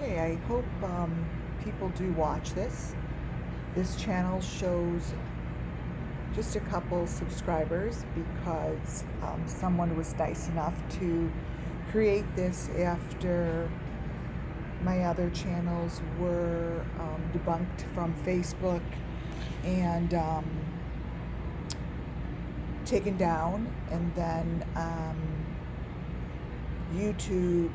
Okay, I hope people do watch this. This channel shows just a couple subscribers because someone was nice enough to create this after my other channels were debunked from Facebook and taken down, and then YouTube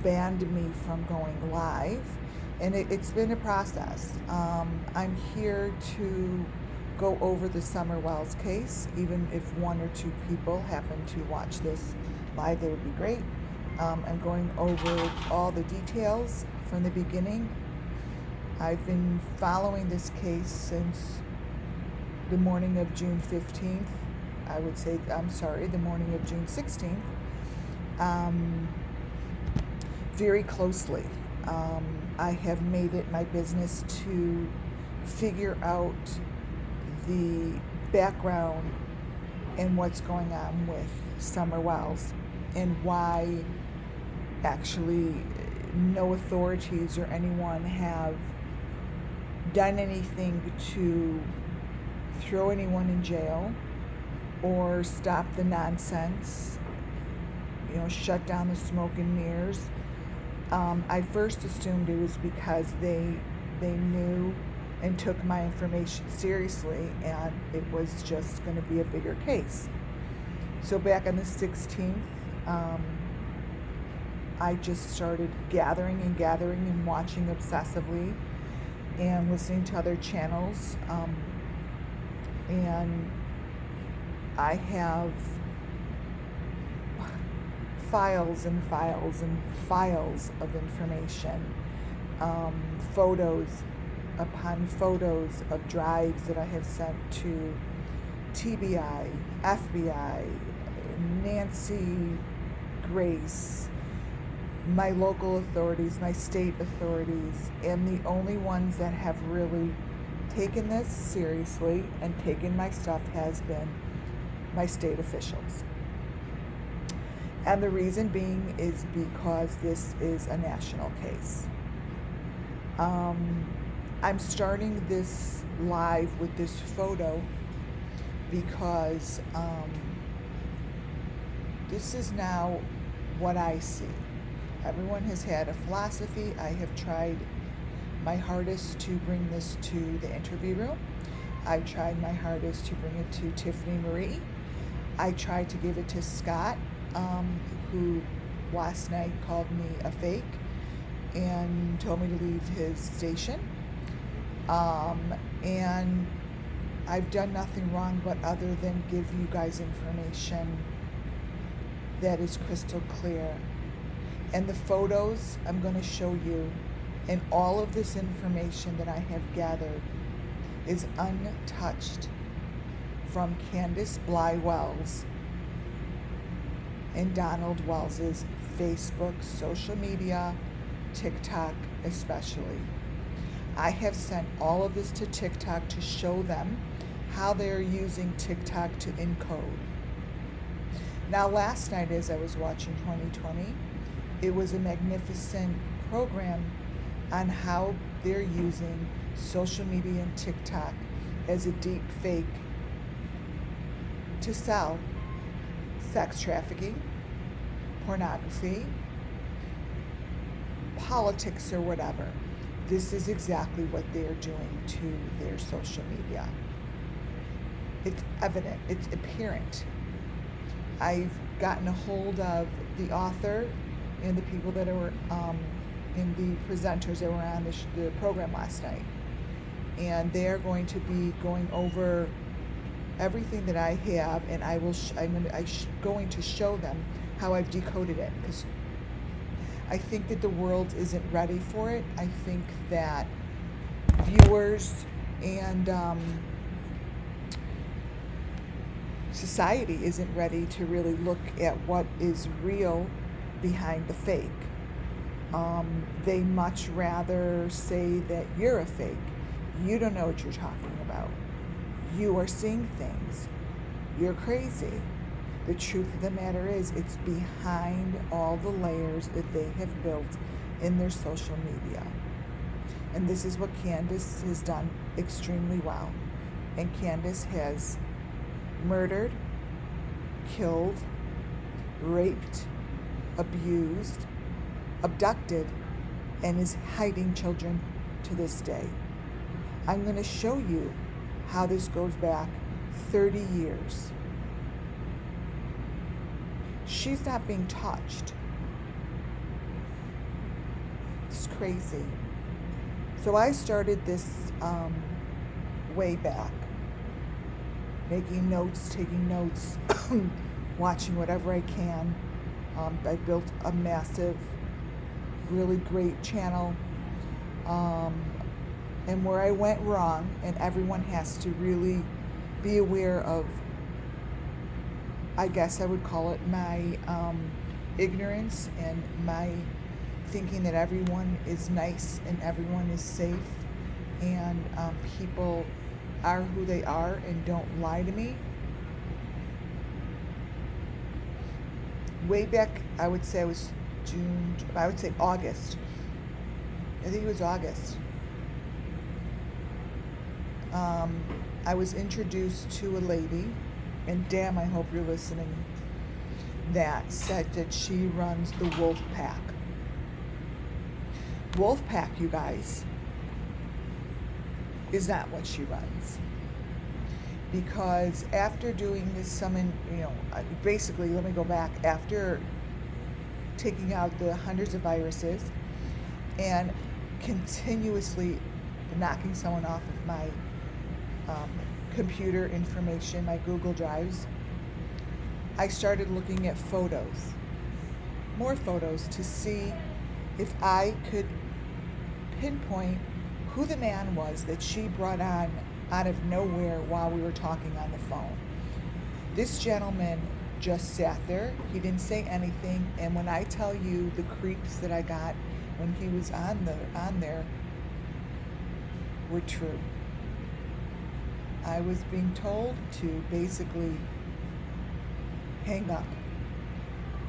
banned me from going live, and it's been a process. I'm here to go over the Summer Wells case. Even if one or two people happen to watch this live, that would be great. I'm going over all the details from the beginning. I've been following this case since the morning of June 15th. I would say, I'm sorry, the morning of June 16th. Very closely. I have made it my business to figure out the background and what's going on with Summer Wells and why actually no authorities or anyone have done anything to throw anyone in jail or stop the nonsense, shut down the smoke and mirrors. I first assumed it was because they knew and took my information seriously, and it was just going to be a bigger case. So back on the 16th, I just started gathering and watching obsessively and listening to other channels. And I have files and files and files of information, photos upon photos of drives that I have sent to TBI, FBI, Nancy Grace, my local authorities, my state authorities, and the only ones that have really taken this seriously and taken my stuff has been my state officials. And the reason being is because this is a national case. I'm starting this live with this photo because this is now what I see. Everyone has had a philosophy. I have tried my hardest to bring this to the interview room. I've tried my hardest to bring it to Tiffany Marie. I tried to give it to Scott, who last night called me a fake and told me to leave his station. And I've done nothing wrong but other than give you guys information that is crystal clear. And the photos I'm going to show you and all of this information that I have gathered is untouched from Candace Bly Wells and Donald Wells's Facebook, social media, TikTok especially. I have sent all of this to TikTok to show them how they're using TikTok to encode. Now last night as I was watching 2020, it was a magnificent program on how they're using social media and TikTok as a deep fake to sell sex trafficking, pornography, politics, or whatever. This is exactly what they're doing to their social media. It's evident, it's apparent. I've gotten a hold of the author and the people that were and the presenters that were on the program last night, and they're going to be going over everything that I have, and I'm going to show them how I've decoded it, because I think that the world isn't ready for it. I think that viewers and society isn't ready to really look at what is real behind the fake. They much rather say that you're a fake. You don't know what you're talking about. You are seeing things. You're crazy. The truth of the matter is, it's behind all the layers that they have built in their social media. And this is what Candace has done extremely well. And Candace has murdered, killed, raped, abused, abducted, and is hiding children to this day. I'm going to show you how this goes back 30 years. She's not being touched. It's crazy. So I started this way back, making notes, taking notes, watching whatever I can. I built a massive, really great channel. And where I went wrong, and everyone has to really be aware of, I guess I would call it my ignorance and my thinking that everyone is nice and everyone is safe and people are who they are and don't lie to me. Way back, I would say August. I think it was August. I was introduced to a lady, and damn, I hope you're listening, that said that she runs the Wolf Pack. Wolf Pack, you guys, is not what she runs. Because after doing this summon, basically, let me go back. After taking out the hundreds of viruses and continuously knocking someone off of my computer information, my Google Drives, I started looking at photos, more photos, to see if I could pinpoint who the man was that she brought on out of nowhere while we were talking on the phone. This gentleman just sat there. He didn't say anything. And when I tell you the creeps that I got when he was on there were true. I was being told to basically hang up.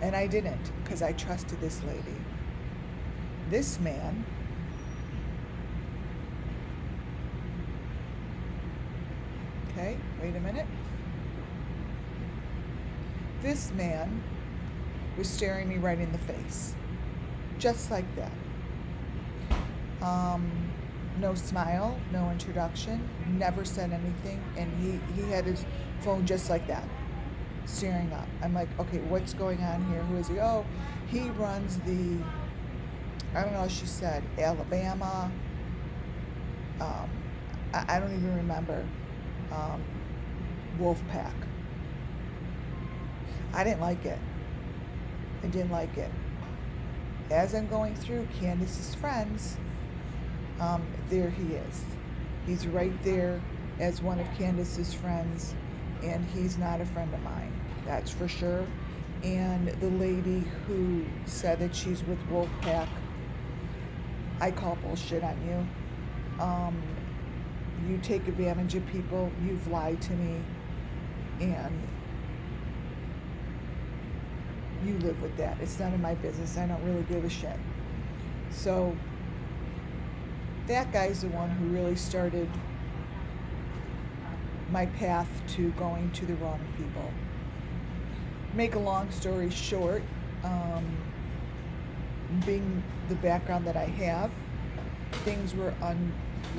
And I didn't, because I trusted this lady. This man okay, wait a minute. This man was staring me right in the face. Just like that. No smile, no introduction, never said anything, and he had his phone just like that, staring up. I'm like, okay, what's going on here? Who is he? Oh, he runs the, I don't know, she said Alabama, I don't even remember, Wolf Pack. I didn't like it. I didn't like it. As I'm going through Candace's friends, there he is. He's right there as one of Candace's friends, and he's not a friend of mine, that's for sure. And the lady who said that she's with Wolfpack, I call bullshit on you. You take advantage of people, you've lied to me, and you live with that. It's none of my business. I don't really give a shit. So that guy's the one who really started my path to going to the wrong people. Make a long story short, being the background that I have, things were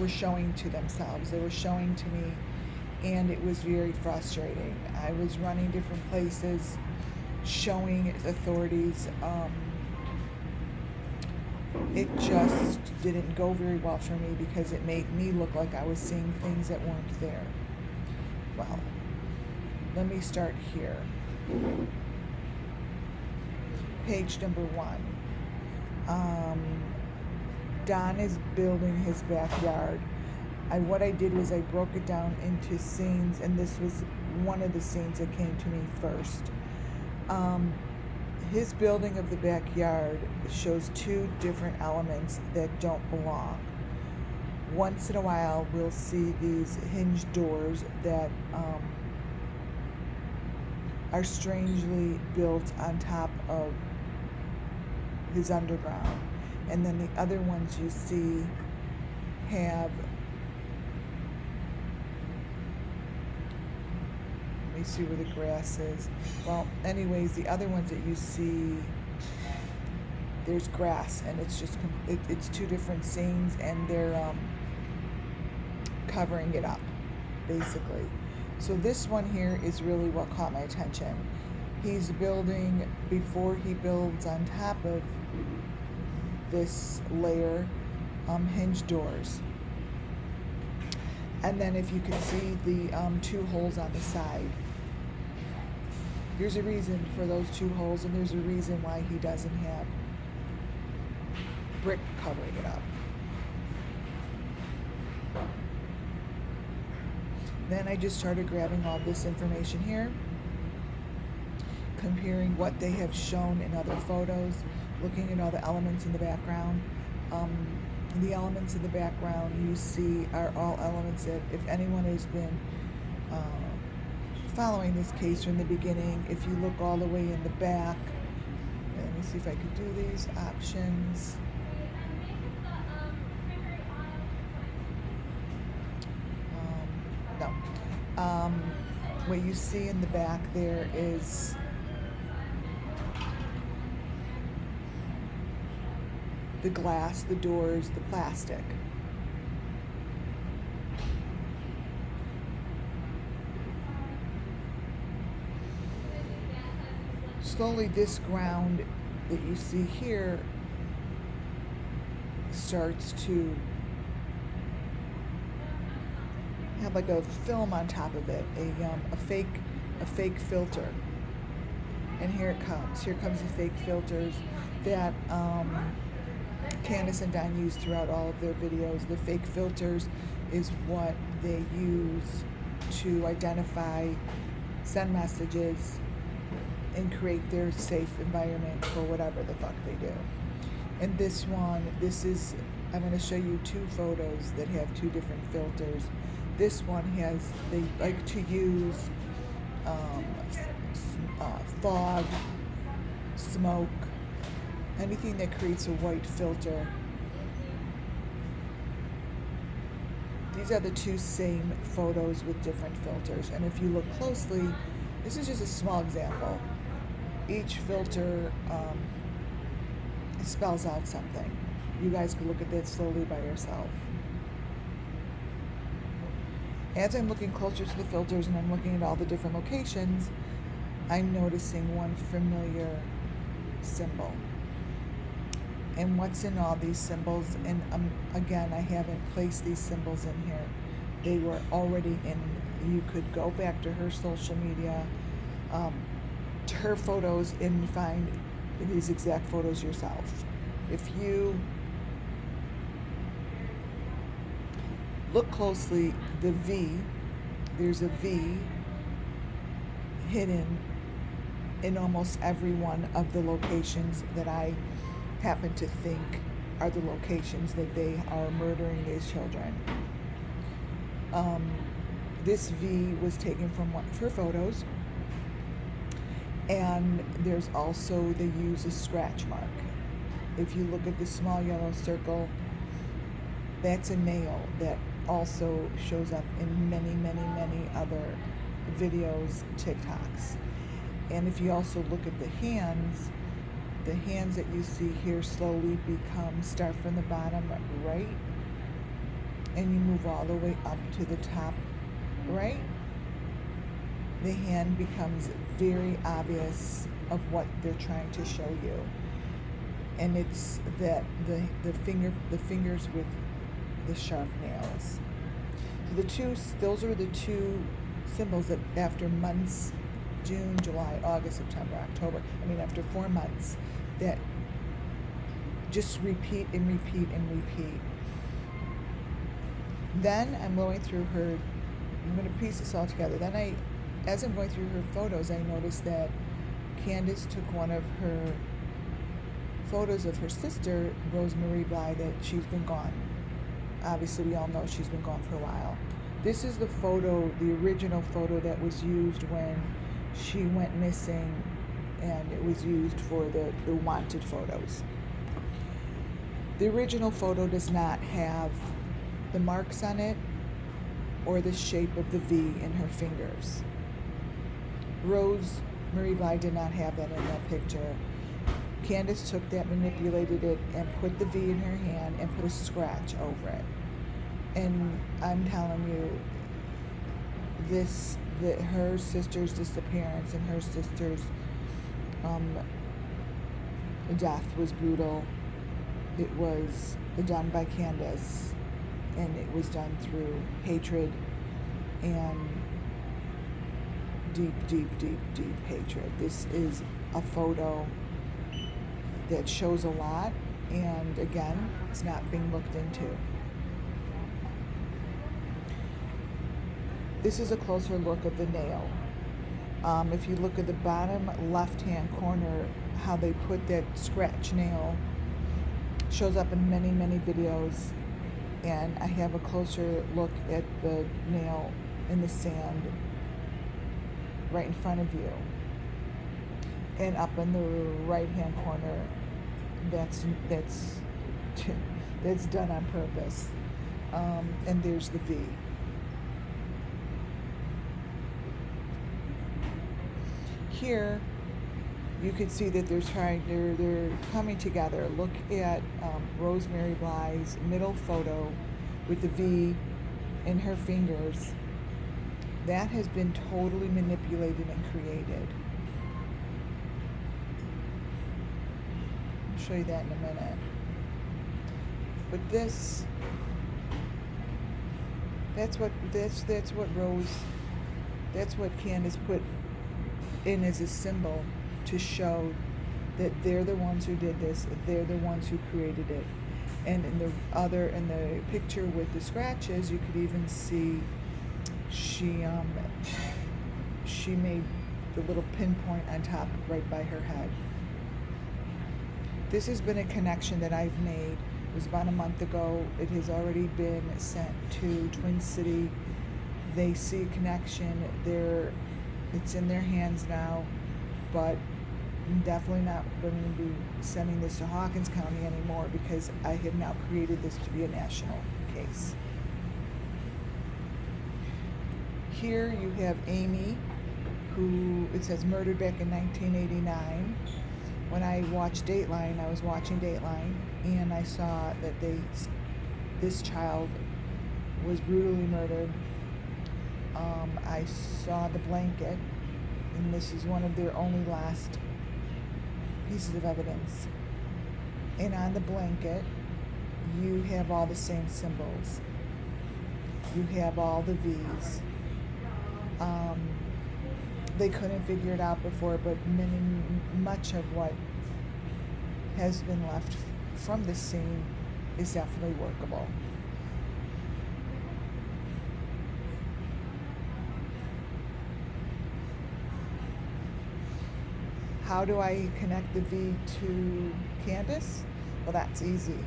showing to themselves. They were showing to me, and it was very frustrating. I was running different places, showing authorities. It just didn't go very well for me because it made me look like I was seeing things that weren't there. Well, let me start here. Page number 1. Don is building his backyard. What I did was I broke it down into scenes, and this was one of the scenes that came to me first. His building of the backyard shows two different elements that don't belong. Once in a while, we'll see these hinged doors that are strangely built on top of his underground. And then the other ones you see have, let me see where the grass is. Well, anyways, the other ones that you see, there's grass, and it's just, it's two different scenes, and they're covering it up, basically. So this one here is really what caught my attention. He's building, before he builds on top of this layer, hinge doors. And then if you can see the two holes on the side, there's a reason for those two holes, and there's a reason why he doesn't have brick covering it up. Then I just started grabbing all this information here, comparing what they have shown in other photos, looking at all the elements in the background. The elements in the background you see are all elements that, if anyone has been following this case from the beginning, if you look all the way in the back, let me see if I could do these options. No. What you see in the back there is the glass, the doors, the plastic. Slowly this ground that you see here starts to have like a film on top of it, a fake filter. And here it comes. Here comes the fake filters that Candace and Don use throughout all of their videos. The fake filters is what they use to identify, send messages, and create their safe environment for whatever the fuck they do. And this one, I'm going to show you two photos that have two different filters. This one has, they like to use fog, smoke, anything that creates a white filter. These are the two same photos with different filters. And if you look closely, this is just a small example. Each filter spells out something. You guys can look at that slowly by yourself. As I'm looking closer to the filters and I'm looking at all the different locations, I'm noticing one familiar symbol. And what's in all these symbols, and again, I haven't placed these symbols in here. They were already in, you could go back to her social media, to her photos, and find these exact photos yourself. If you look closely, the V, there's a V hidden in almost every one of the locations that I happen to think are the locations that they are murdering these children. This V was taken from one of her photos, and there's also, they use a scratch mark. If you look at the small yellow circle, that's a nail that also shows up in many, many, many other videos, TikToks. And if you also look at the hands that you see here slowly start from the bottom right, and you move all the way up to the top right, the hand becomes very obvious of what they're trying to show you. And it's that the fingers with the sharp nails. So those are the two symbols that after months, June, July, August, September, October, after 4 months, that just repeat and repeat and repeat. Then I'm going through her, I'm going to piece this all together. Then as I'm going through her photos, I noticed that Candace took one of her photos of her sister, Rosemarie Bly, that she's been gone. Obviously, we all know she's been gone for a while. This is the photo, the original photo that was used when she went missing, and it was used for the wanted photos. The original photo does not have the marks on it or the shape of the V in her fingers. Rosemary Bly did not have that in that picture. Candace took that, manipulated it, and put the V in her hand and put a scratch over it. And I'm telling you, her sister's disappearance and her sister's death was brutal. It was done by Candace, and it was done through hatred and deep, deep, deep, deep hatred. This is a photo that shows a lot, and again, it's not being looked into. This is a closer look of the nail. If you look at the bottom left-hand corner, how they put that scratch nail shows up in many, many videos, and I have a closer look at the nail in the sand right in front of you. And up in the right-hand corner, that's done on purpose. And there's the V. Here, you can see that they're coming together. Look at Rosemary Bly's middle photo with the V in her fingers. That has been totally manipulated and created. I'll show you that in a minute. But that's what Candace put in as a symbol to show that they're the ones who did this, they're the ones who created it. And in the picture with the scratches, you could even see she made the little pinpoint on top right by her head. This has been a connection that I've made. It was about a month ago. It has already been sent to Twin City. They see a connection. It's in their hands now, but I'm definitely not going to be sending this to Hawkins County anymore, because I have now created this to be a national case. Here you have Amy, who it says murdered back in 1989. When I watched Dateline, I was watching Dateline, and I saw that this child was brutally murdered. I saw the blanket, and this is one of their only last pieces of evidence. And on the blanket, you have all the same symbols. You have all the V's. They couldn't figure it out before, but much of what has been left from the scene is definitely workable. How do I connect the V to Candace? Well, that's easy.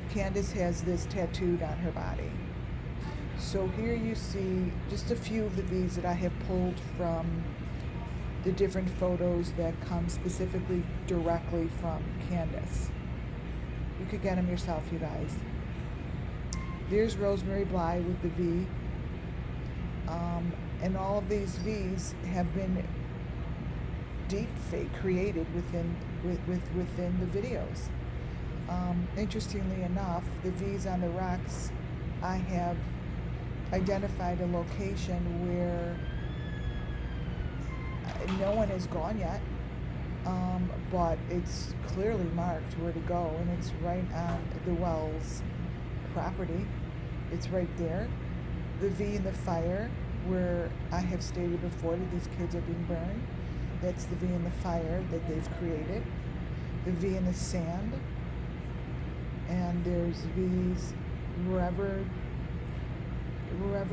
Candace has this tattooed on her body. So here you see just a few of the V's that I have pulled from the different photos that come specifically directly from Candace. You could get them yourself, you guys. There's Rosemary Bly with the V. And all of these V's have been deepfake created within the videos. Interestingly enough, the V's on the rocks, I have identified a location where no one has gone yet, but it's clearly marked where to go, and it's right on the Wells property. It's right there. The V in the fire, where I have stated before that these kids are being burned, that's the V in the fire that they've created. The V in the sand, and there's V's wherever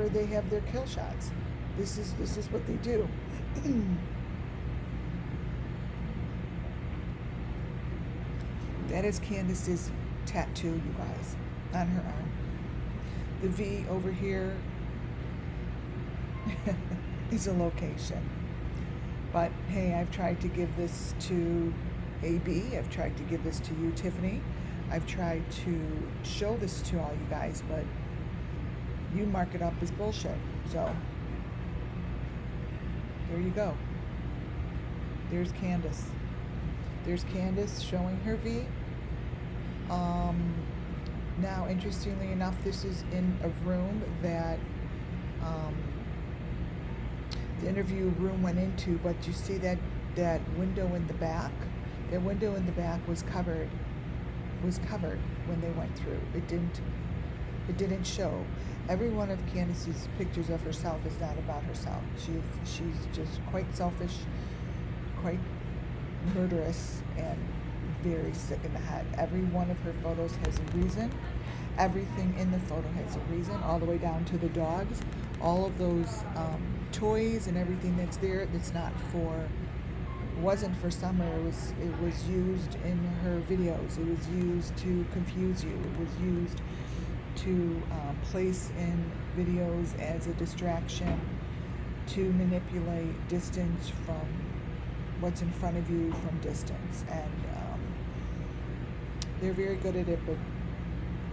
they have their kill shots. This is what they do. That is Candace's tattoo, you guys, on her arm. The V over here is a location. But hey, I've tried to give this to AB. I've tried to give this to you, Tiffany. I've tried to show this to all you guys, but you mark it up as bullshit. So there you go. There's Candace. There's Candace showing her V. Now, interestingly enough, this is in a room that the interview room went into, but you see that window in the back? That window in the back was covered when they went through. It didn't show. Every one of Candace's pictures of herself is not about herself. She's just quite selfish, quite murderous, and very sick in the head. Every one of her photos has a reason. Everything in the photo has a reason, all the way down to the dogs. All of those toys and everything that's there, wasn't for Summer. It was used in her videos. It was used to confuse you. It was used to place in videos as a distraction, to manipulate distance from what's in front of you from distance. And they're very good at it, but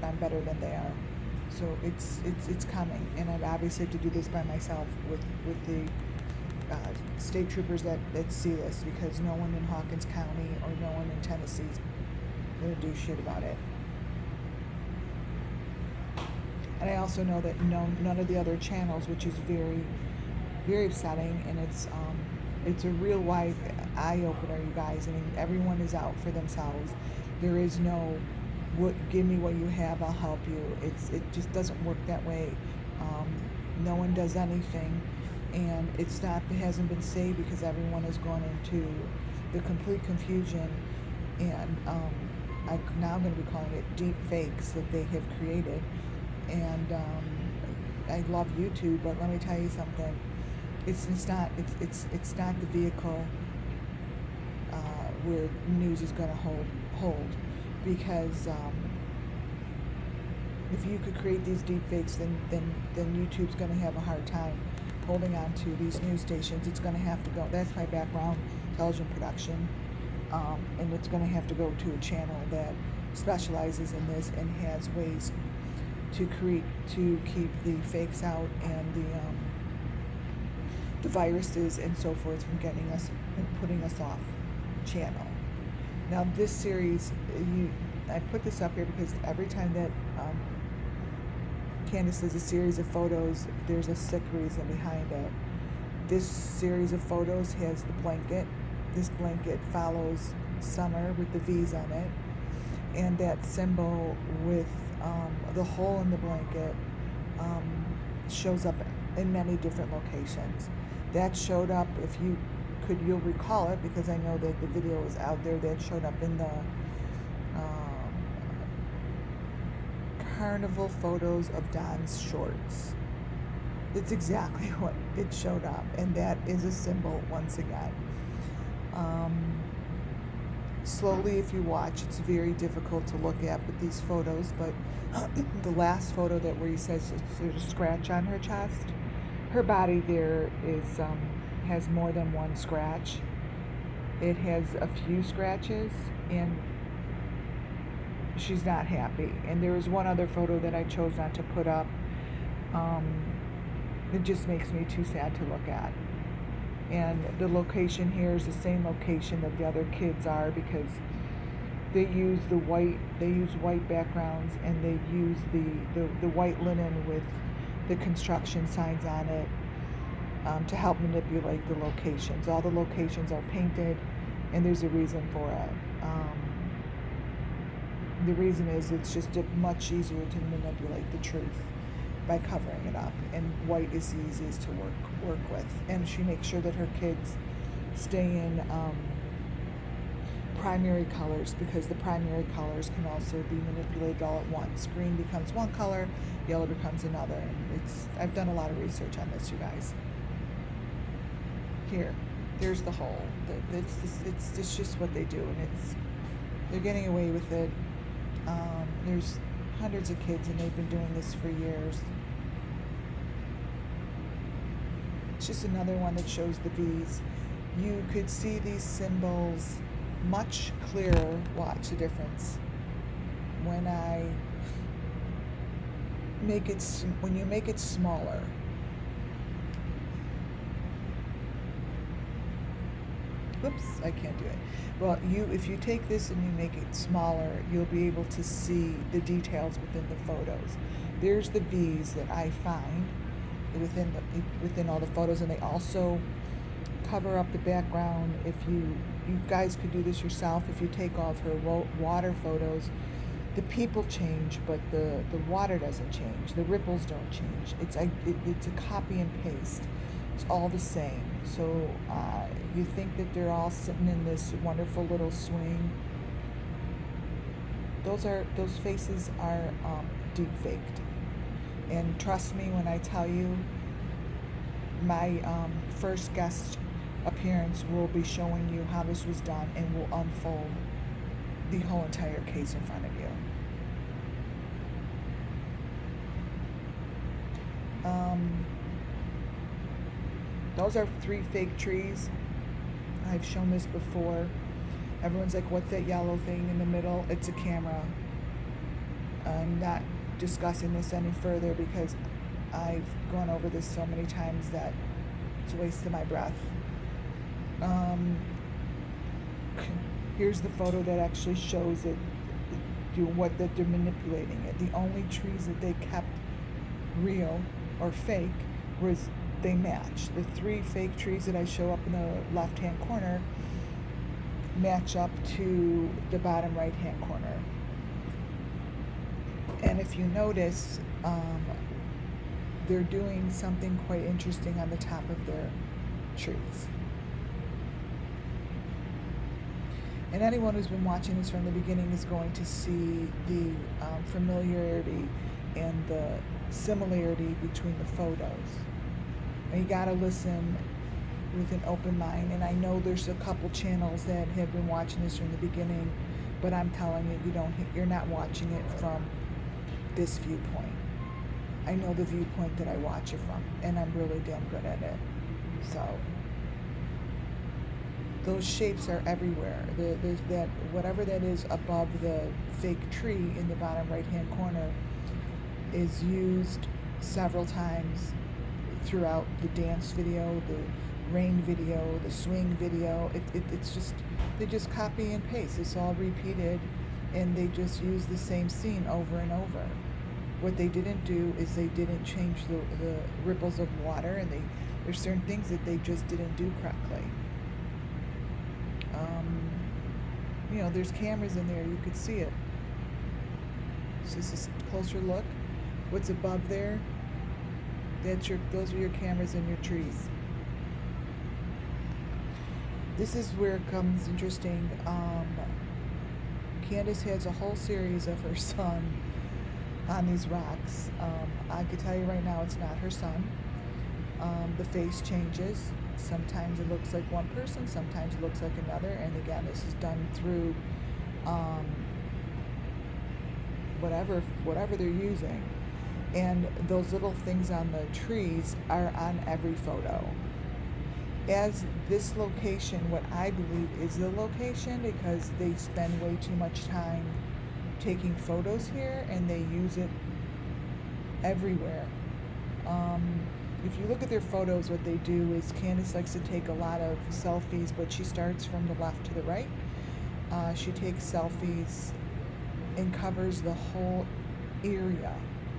I'm better than they are. So it's coming, and I obviously have to do this by myself with the state troopers that see this, because no one in Hawkins County or no one in Tennessee is going to do shit about it. And I also know that none of the other channels, which is very, very upsetting, and it's a real wide eye opener, you guys. I mean, everyone is out for themselves. There is no, give me what you have, I'll help you. It just doesn't work that way. No one does anything, and it hasn't been saved, because everyone has gone into the complete confusion, and I'm now going to be calling it deep fakes that they have created. And I love YouTube, but let me tell you something. It's not the vehicle where news is going to hold, because if you could create these deep fakes, then YouTube's going to have a hard time holding on to these news stations. It's going to have to go. That's my background, television production, and it's going to have to go to a channel that specializes in this and has ways to keep the fakes out and the viruses and so forth from getting us and putting us off channel. Now this series, I put this up here because every time that Candace does a series of photos, there's a sick reason behind it. This series of photos has the blanket. This blanket follows Summer with the V's on it, and that symbol with the hole in the blanket shows up in many different locations. That showed up, if you'll recall it, because I know that the video is out there, that showed up in the carnival photos of Don's shorts. It's exactly what it showed up, and that is a symbol once again. Slowly, if you watch, it's very difficult to look at with these photos, but the last photo where he says there's a scratch on her chest, her body there has more than one scratch. It has a few scratches, and she's not happy. And there was one other photo that I chose not to put up. It just makes me too sad to look at. And the location here is the same location that the other kids are, because they use white backgrounds, and they use the white linen with the construction signs on it to help manipulate the locations. All the locations are painted, and there's a reason for it. The reason is it's just much easier to manipulate the truth by covering it up, and white is the easiest to work with. And she makes sure that her kids stay in primary colors, because the primary colors can also be manipulated all at once. Green becomes one color, yellow becomes another. And I've done a lot of research on this, you guys. There's the hole. It's just what they do, and they're getting away with it. There's hundreds of kids, and they've been doing this for years. It's just another one that shows the V's. You could see these symbols much clearer. Watch the difference. when you make it smaller. Oops, I can't do it. Well, if you take this and you make it smaller, you'll be able to see the details within the photos. There's the V's that I find within all the photos, and they also cover up the background. If you guys could do this yourself, if you take all of her water photos, the people change, but the water doesn't change. The ripples don't change. It's a copy and paste. It's all the same. So you think that they're all sitting in this wonderful little swing. Those faces are deep faked. And trust me when I tell you, my first guest appearance will be showing you how this was done, and will unfold the whole entire case in front of you. Those are 3 fake trees. I've shown this before. Everyone's like, what's that yellow thing in the middle? It's a camera. I'm not discussing this any further because I've gone over this so many times that it's a waste of my breath. Here's the photo that actually shows it, that they're manipulating it. The only trees that they kept real or fake was they match. The 3 fake trees that I show up in the left-hand corner match up to the bottom right-hand corner. And if you notice, they're doing something quite interesting on the top of their trees. And anyone who's been watching this from the beginning is going to see the familiarity and the similarity between the photos. And you gotta listen with an open mind. And I know there's a couple channels that have been watching this from the beginning, but I'm telling you, you're not watching it from this viewpoint. I know the viewpoint that I watch it from, and I'm really damn good at it. So those shapes are everywhere. There's that, whatever that is above the fake tree in the bottom right-hand corner, is used several times throughout the dance video, the rain video, the swing video. It's just, they just copy and paste. It's all repeated, and they just use the same scene over and over. What they didn't do is they didn't change the ripples of water, and there's certain things that they just didn't do correctly. There's cameras in there, you could see it. So this is a closer look. What's above there? Those are your cameras and your trees. This is where it comes interesting. Candace has a whole series of her son on these rocks. I can tell you right now, it's not her son. The face changes. Sometimes it looks like one person, sometimes it looks like another. And again, this is done through whatever they're using. And those little things on the trees are on every photo. As this location, what I believe is the location, because they spend way too much time taking photos here, and they use it everywhere. If you look at their photos, what they do is Candace likes to take a lot of selfies, but she starts from the left to the right. She takes selfies and covers the whole area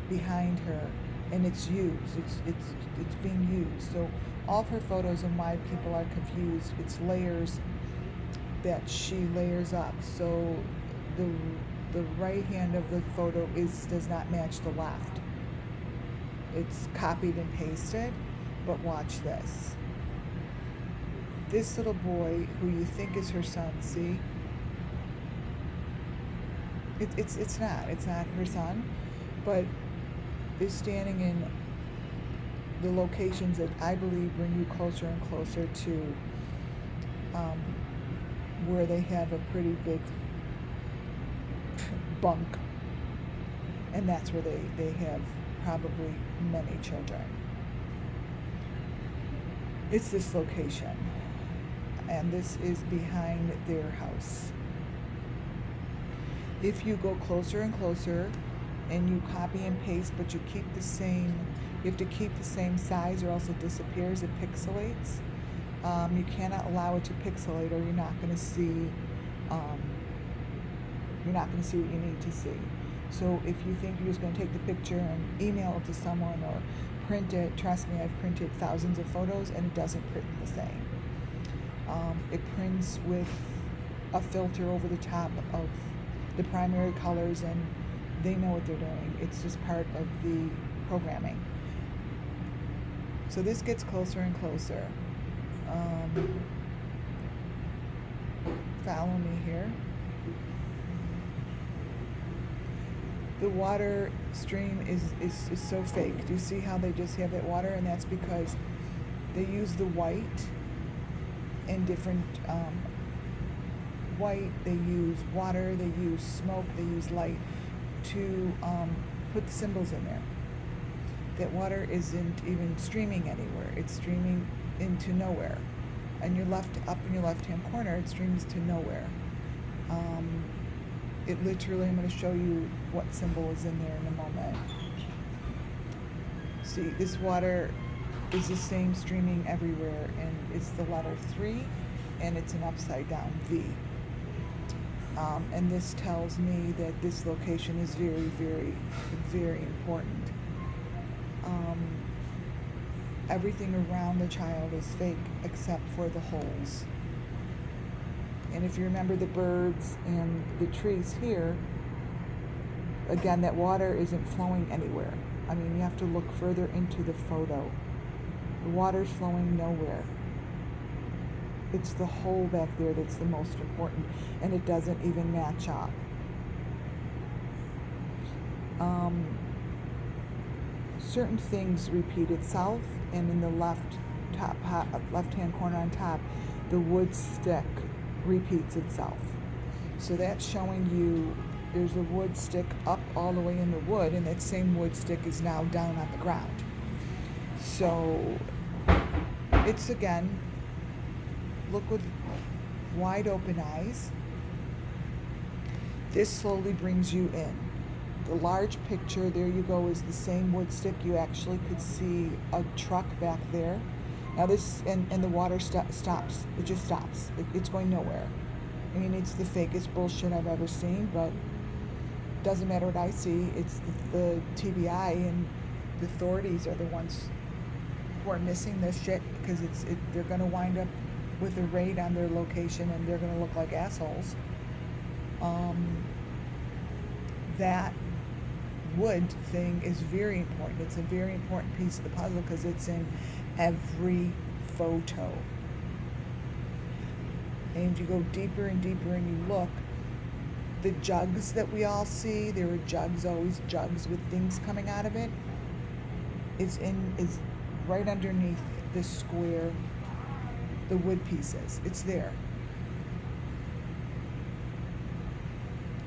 behind her, and it's used. It's being used. So all of her photos, and why people are confused, it's layers that she layers up. So the right hand of the photo does not match the left. It's copied and pasted. But watch this. This little boy, who you think is her son, see? It's not her son, but is standing in the locations that I believe bring you closer and closer to where they have a pretty big bunk, and that's where they have probably many children. It's this location, and this is behind their house. If you go closer and closer and you copy and paste, but you keep the same, you have to keep the same size or else it disappears, it pixelates. You cannot allow it to pixelate or you're not going to see what you need to see. So if you think you're just going to take the picture and email it to someone or print it, trust me, I've printed thousands of photos and it doesn't print the same. It prints with a filter over the top of the primary colors, and they know what they're doing. It's just part of the programming. So this gets closer and closer. Follow me here. The water stream is so fake. Do you see how they just have that water? And that's because they use the white in different white, they use water, they use smoke, they use light to put the symbols in there. That water isn't even streaming anywhere. It's streaming into nowhere. And up in your left-hand corner, it streams to nowhere. It literally, I'm going to show you what symbol is in there in a moment. See, this water is the same streaming everywhere, and it's the letter 3, and it's an upside down V. And this tells me that this location is very, very, very important. Everything around the child is fake except for the holes. And if you remember the birds and the trees here, again, that water isn't flowing anywhere. I mean, you have to look further into the photo. The water's flowing nowhere. It's the hole back there that's the most important, and it doesn't even match up. Certain things repeat itself, and in the left-hand corner on top, the wood stick repeats itself. So that's showing you there's a wood stick up all the way in the wood, and that same wood stick is now down on the ground. So it's, again, look with wide open eyes. This slowly brings you in. The large picture, there you go, is the same wood stick. You actually could see a truck back there. Now this, and the water stops. It just stops. It's going nowhere. I mean, it's the fakest bullshit I've ever seen, but it doesn't matter what I see. It's the TBI and the authorities are the ones who are missing this shit, because they're going to wind up with a raid on their location and they're going to look like assholes. That wood thing is very important. It's a very important piece of the puzzle because it's in every photo. And you go deeper and deeper and you look, the jugs that we all see, there are jugs, always jugs with things coming out of it, is right underneath the square, the wood pieces. It's there.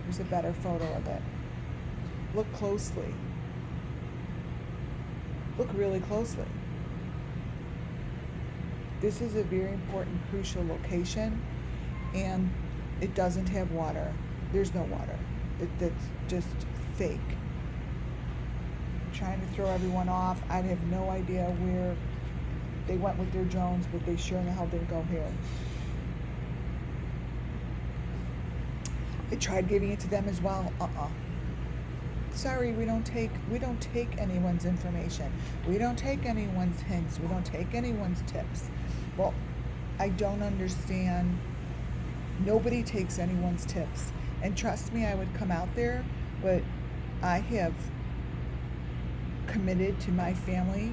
Here's a better photo of it. Look closely. Look really closely. This is a very important, crucial location, and it doesn't have water. There's no water. That's just fake. Trying to throw everyone off. I have no idea where they went with their drones, but they sure in the hell didn't go here. I tried giving it to them as well. Sorry, we don't take anyone's information. We don't take anyone's hints. We don't take anyone's tips. Well, I don't understand. Nobody takes anyone's tips. And trust me, I would come out there, but I have committed to my family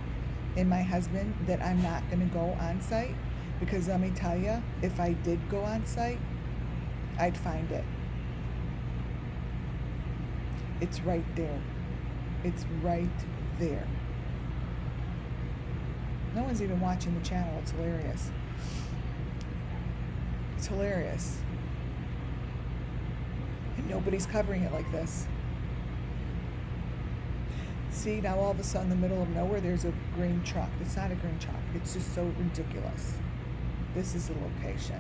and my husband that I'm not going to go on site, because let me tell you, if I did go on site, I'd find it. It's right there. It's right there. No one's even watching the channel. It's hilarious. It's hilarious. And nobody's covering it like this. See, now all of a sudden in the middle of nowhere there's a green truck. It's not a green truck. It's just so ridiculous. This is the location.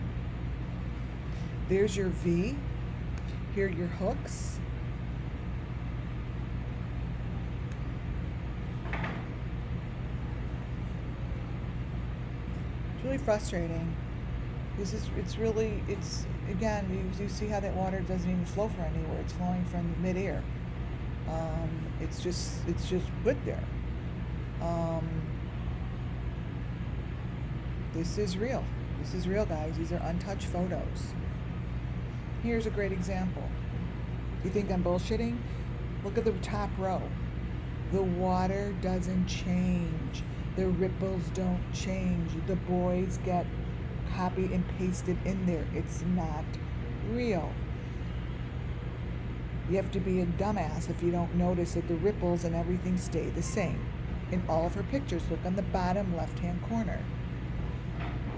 There's your V. Here are your hooks. It's really frustrating. It's again, you see how that water doesn't even flow from anywhere. It's flowing from mid-air. It's just put there. This is real. This is real, guys. These are untouched photos. Here's a great example. You think I'm bullshitting? Look at the top row. The water doesn't change. The ripples don't change. The boys get copied and pasted in there. It's not real. You have to be a dumbass if you don't notice that the ripples and everything stay the same. In all of her pictures, look on the bottom left-hand corner.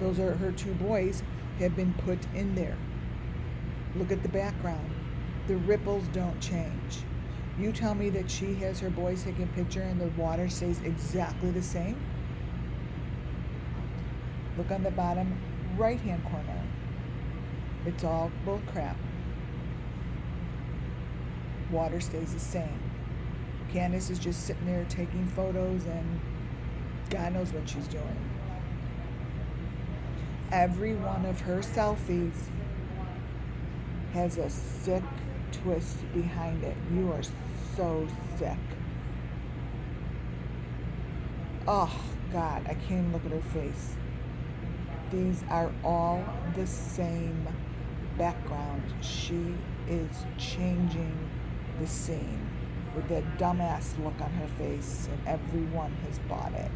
Those are her two boys have been put in there. Look at the background. The ripples don't change. You tell me that she has her boys take a picture and the water stays exactly the same? Look on the bottom right-hand corner. It's all bull crap. Water stays the same. Candace is just sitting there taking photos and God knows what she's doing. Every one of her selfies has a sick twist behind it. You are so sick. Oh God, I can't even look at her face. These are all the same background. She is changing the scene with that dumbass look on her face, and everyone has bought it.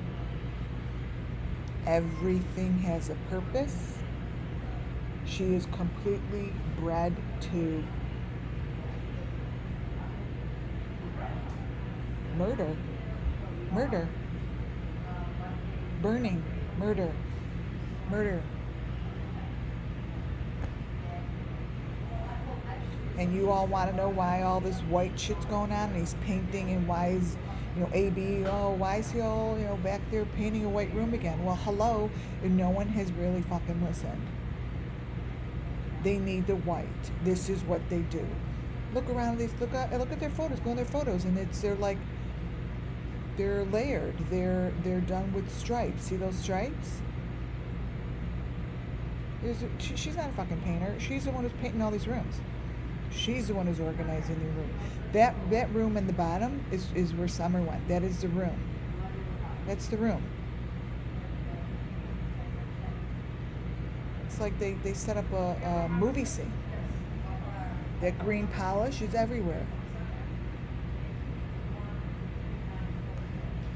Everything has a purpose. She is completely bred to murder, burning, murder. And you all want to know why all this white shit's going on, and he's painting, and why is, AB, why is he all, back there painting a white room again? Well, hello, and no one has really fucking listened. They need the white. This is what they do. Look around these, look at their photos, go on their photos, and they're layered. They're done with stripes. See those stripes? She's not a fucking painter. She's the one who's painting all these rooms. She's the one who's organizing the room. That room in the bottom is where Summer went. That is the room. That's the room. It's like they set up a movie scene. That green polish is everywhere.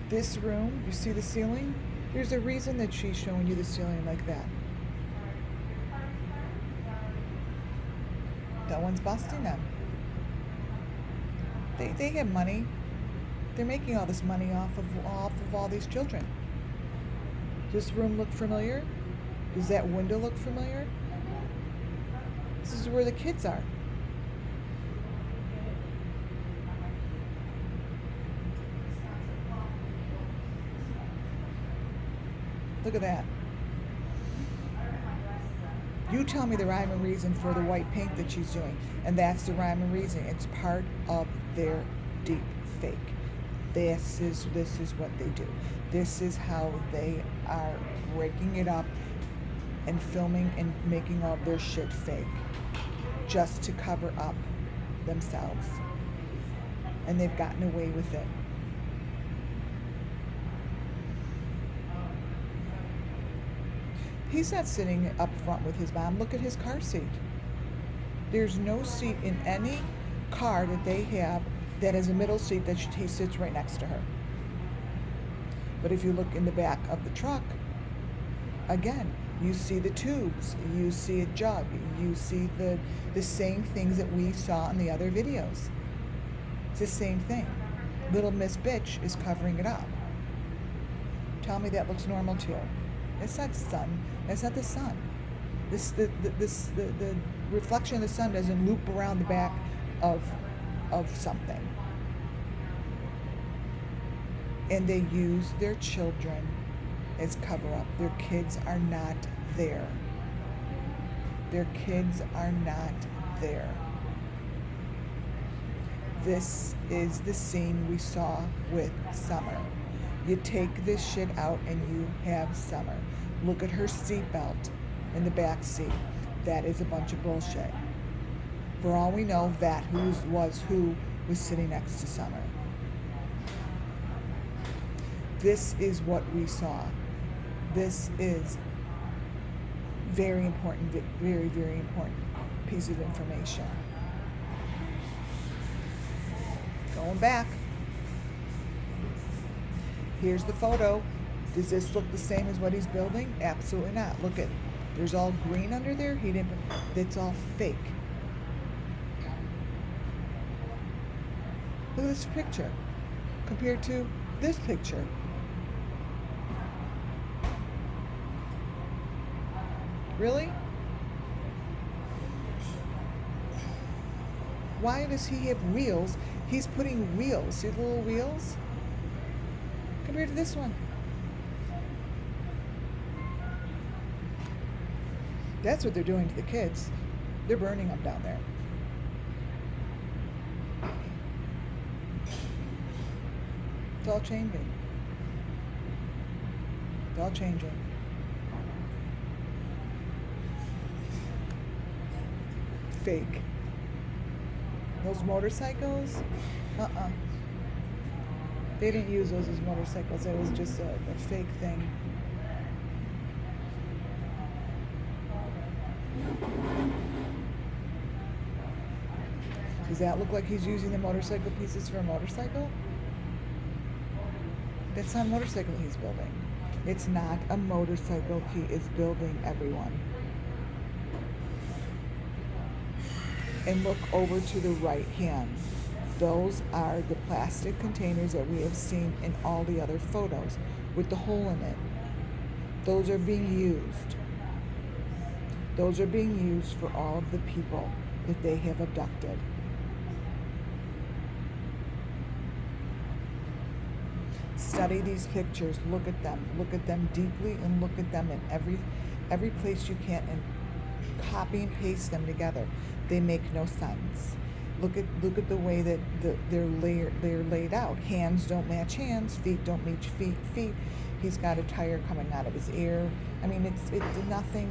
This room, you see the ceiling? There's a reason that she's showing you the ceiling like that. No one's busting them. They have money. They're making all this money off of all these children. Does this room look familiar? Does that window look familiar? This is where the kids are. Look at that. You tell me the rhyme and reason for the white paint that she's doing, and that's the rhyme and reason. It's part of their deep fake. This is what they do. This is how they are breaking it up and filming and making all their shit fake, just to cover up themselves. And they've gotten away with it. He's not sitting up front with his mom. Look at his car seat. There's no seat in any car that they have that is a middle seat that he sits right next to her. But if you look in the back of the truck, again, you see the tubes, you see a jug, you see the same things that we saw in the other videos. It's the same thing. Little Miss Bitch is covering it up. Tell me that looks normal to you. It's not sun. That's not the sun. The reflection of the sun doesn't loop around the back of something. And they use their children as cover up. Their kids are not there. Their kids are not there. This is the scene we saw with Summer. You take this shit out and you have Summer. Look at her seatbelt in the back seat. That is a bunch of bullshit. For all we know, that who was sitting next to Summer. This is what we saw. This is very important, very, very important piece of information. Going back. Here's the photo. Does this look the same as what he's building? Absolutely not. Look at, there's all green under there. That's all fake. Look at this picture compared to this picture. Really? Why does he have wheels? He's putting wheels, see the little wheels? Compared to this one. That's what they're doing to the kids. They're burning them down there. It's all changing. It's all changing. Fake. Those motorcycles? They didn't use those as motorcycles. It was just a fake thing. Does that look like he's using the motorcycle pieces for a motorcycle? That's not a motorcycle he's building. It's not a motorcycle he is building, everyone. And look over to the right hand. Those are the plastic containers that we have seen in all the other photos with the hole in it. Those are being used. Those are being used for all of the people that they have abducted. Study these pictures, look at them deeply, and look at them in every place you can, and copy and paste them together. They make no sense. Look at the way that they're laid out. Hands don't match hands, feet don't match feet. He's got a tire coming out of his ear. I mean, it's nothing.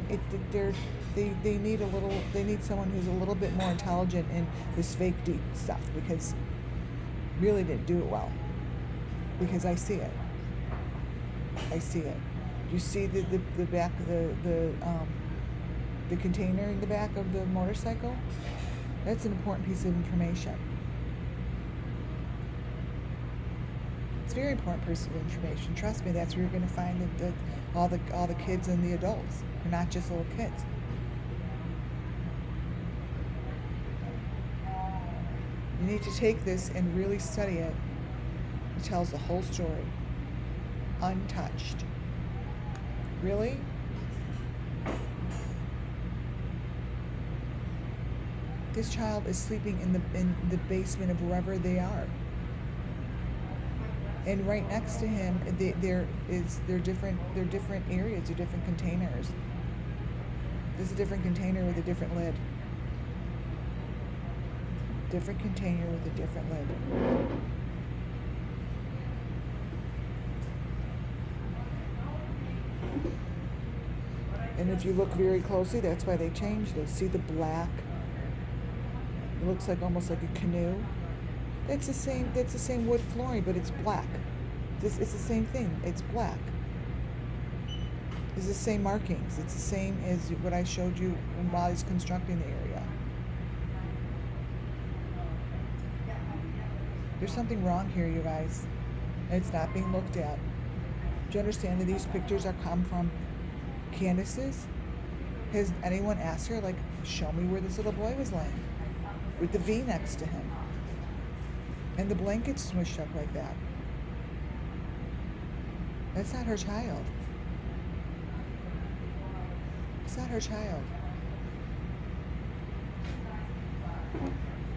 They need someone who's a little bit more intelligent in this fake deep stuff, because really didn't do it well. Because I see it. You see the back, the container in the back of the motorcycle? That's an important piece of information. It's a very important piece of information. Trust me, that's where you're going to find all the kids and the adults. They're not just little kids. You need to take this and really study it. It tells the whole story, untouched. Really? This child is sleeping in the basement of wherever they are, and right next to him, they're different areas, they're different containers. There's a different container with a different lid. Different container with a different lid. And if you look very closely, that's why they changed this. See the black? It looks like almost like a canoe. That's the same wood flooring, but it's black. It's the same thing. It's black. It's the same markings. It's the same as what I showed you while I was constructing the area. There's something wrong here, you guys. And it's not being looked at. Do you understand that these pictures are come from Candace's? Has anyone asked her, like, show me where this little boy was laying? With the V next to him. And the blanket smushed up like that. That's not her child. It's not her child.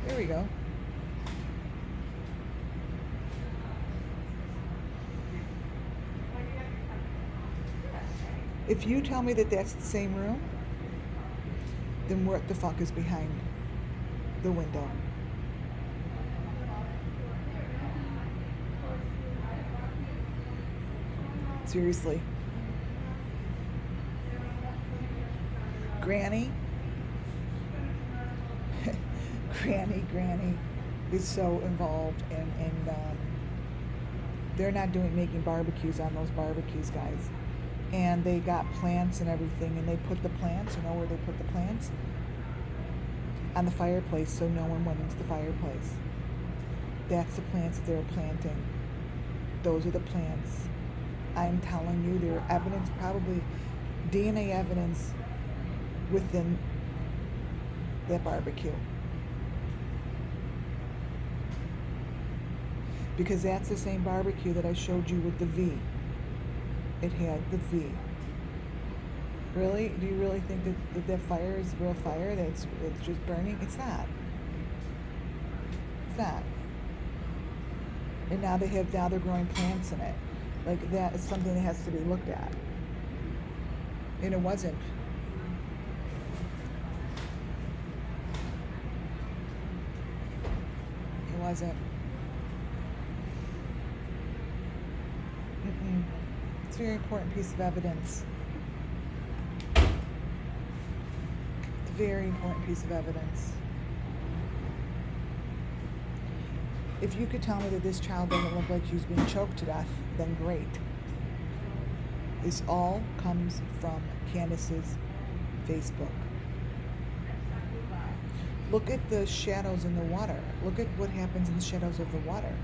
There we go. If you tell me that that's the same room, then what the fuck is behind the window? Seriously. Granny. Granny is so involved and they're not making barbecues on those barbecues, guys. And they got plants and everything, and they put the plants, you know where they put the plants? On the fireplace, so no one went into the fireplace. That's the plants that they're planting. Those are the plants. I'm telling you, there are evidence, probably DNA evidence within that barbecue. Because that's the same barbecue that I showed you with the V. It had the V. Really? Do you really think that fire is real fire? That it's just burning? It's not. It's not. And now they're growing plants in it. Like, that is something that has to be looked at. And it wasn't. It wasn't. It's a very important piece of evidence. It's a very important piece of evidence. If you could tell me that this child doesn't look like she's being choked to death, then great. This all comes from Candace's Facebook. Look at the shadows in the water. Look at what happens in the shadows of the water.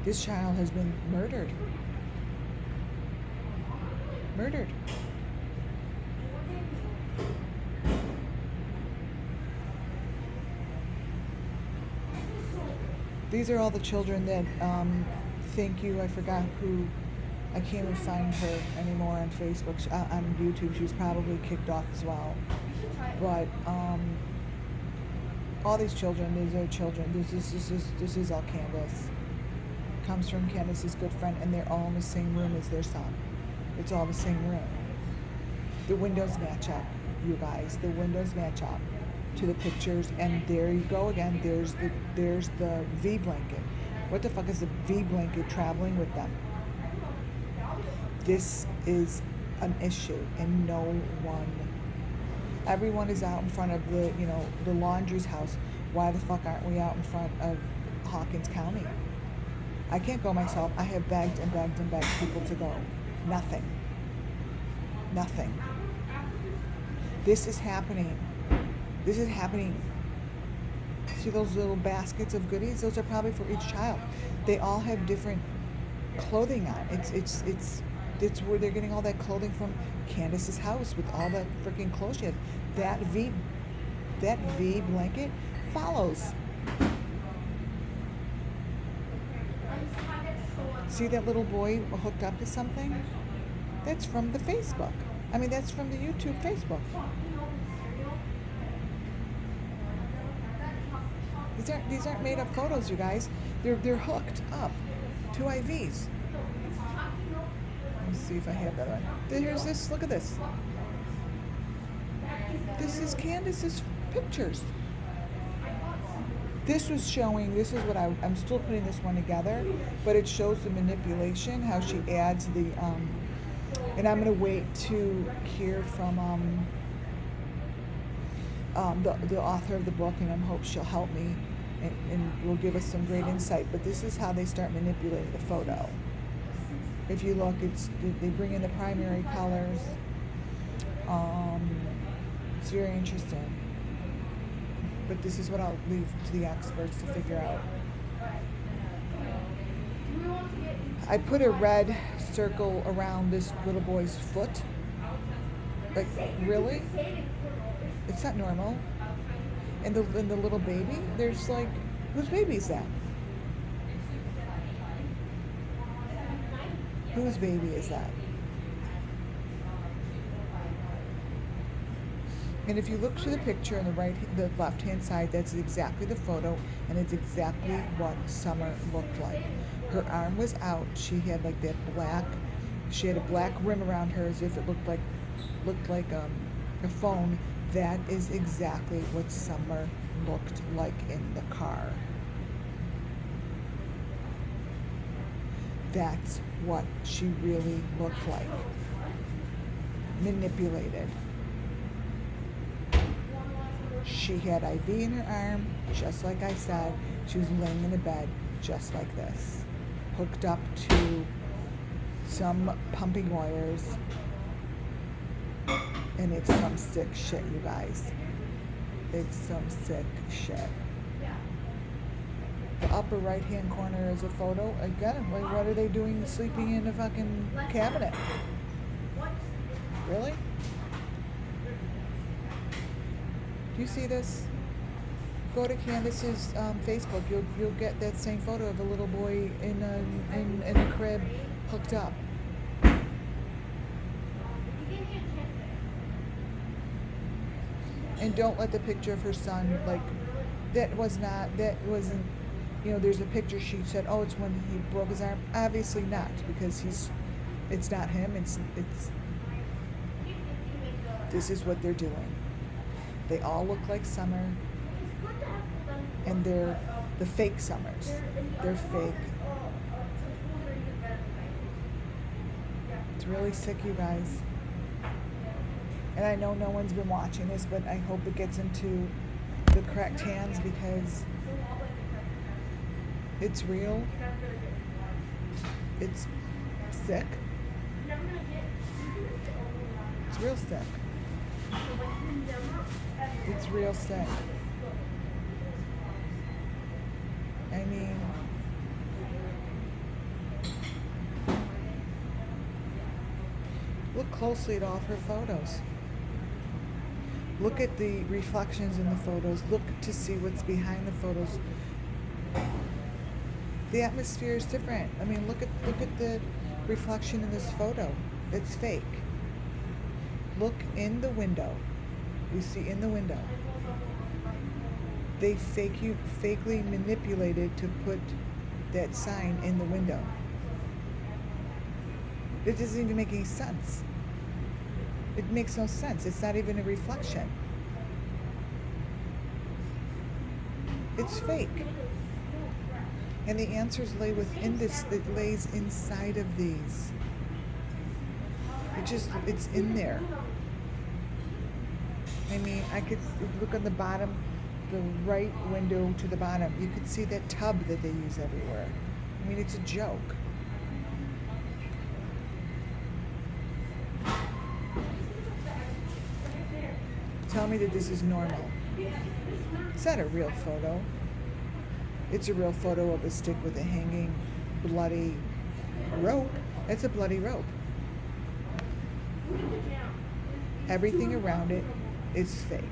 This child has been murdered. Murdered. These are all the children that, thank you, I forgot who, I can't even find her anymore on Facebook, on YouTube. She was probably kicked off as well. But, all these children, these are children. This is all Candace. Comes from Candace's good friend, and they're all in the same room as their son. It's all the same room. The windows match up, you guys. The windows match up to the pictures, and there you go again. There's the V blanket. What the fuck is the V blanket traveling with them? This is an issue, and no one. Everyone is out in front of the laundry's house. Why the fuck aren't we out in front of Hawkins County? I can't go myself. I have begged and begged and begged people to go. Nothing. Nothing. This is happening. This is happening. See those little baskets of goodies? Those are probably for each child. They all have different clothing on. It's where they're getting all that clothing from. Candace's house with all that freaking clothes she has. That V blanket follows. See that little boy hooked up to something? That's from the Facebook. I mean, that's from the YouTube Facebook. These aren't made up photos, you guys. They're hooked up to IVs. Let me see if I have that one. Here's this. Look at this. This is Candace's pictures. This was showing, this is what I'm still putting this one together, but it shows the manipulation, how she adds the, and I'm going to wait to hear from the author of the book, and I hope she'll help me and will give us some great insight. But this is how they start manipulating the photo. If you look, they bring in the primary colors. It's very interesting. But this is what I'll leave to the experts to figure out. I put a red circle around this little boy's foot. Like, really? It's not normal. And the little baby, there's like, whose baby is that? Whose baby is that? And if you look to the picture on the left-hand side, that's exactly the photo, and it's exactly what Summer looked like. Her arm was out. She had like that she had a black rim around her as if it looked like a phone. That is exactly what Summer looked like in the car. That's what she really looked like. Manipulated. She had IV in her arm, just like I said. She was laying in a bed, just like this. Hooked up to some pumping wires. And it's some sick shit, you guys. It's some sick shit. The upper right-hand corner is a photo. Again, like, what are they doing sleeping in a fucking cabinet? Really? Do you see this? Go to Candace's Facebook. You'll get that same photo of a little boy in a crib, hooked up. And don't let the picture of her son, like, that wasn't, you know, there's a picture she said, oh, it's when he broke his arm. Obviously not, because it's not him, it's, this is what they're doing. They all look like Summer, and they're the fake Summers. They're fake. It's really sick, you guys. And I know no one's been watching this, but I hope it gets into the correct hands, because it's real. It's sick. It's real sick. It's real sick. I mean, look closely at all of her photos. Look at the reflections in the photos. Look to see what's behind the photos. The atmosphere is different. I mean, look at the reflection in this photo. It's fake. Look in the window. You see in the window. They fakely manipulated to put that sign in the window. It doesn't even make any sense. It makes no sense. It's not even a reflection. It's fake. And the answers lay within this, that lays inside of these. It's in there. I mean, I could look on the bottom, the right window to the bottom. You could see that tub that they use everywhere. I mean, it's a joke. Tell me that this is normal. It's not a real photo. It's a real photo of a stick with a hanging, bloody rope. It's a bloody rope. Everything around it is fake.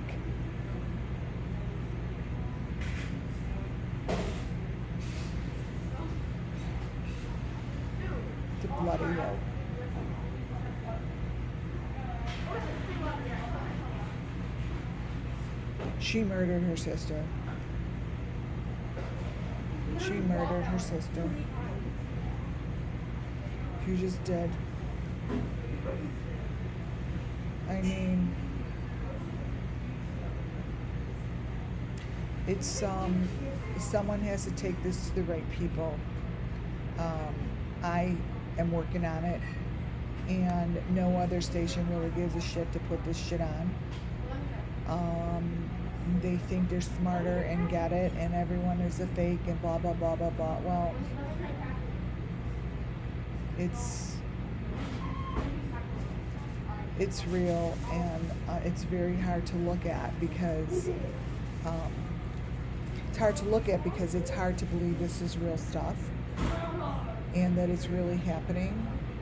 It's a bloody rope. She murdered her sister. She murdered her sister. She just did. I mean, it's someone has to take this to the right people. I am working on it, and no other station really gives a shit to put this shit on. They think they're smarter and get it, and everyone is a fake and blah blah blah blah blah. Well, it's real, and it's very hard to look at, because it's hard to look at because it's hard to believe this is real stuff and that it's really happening,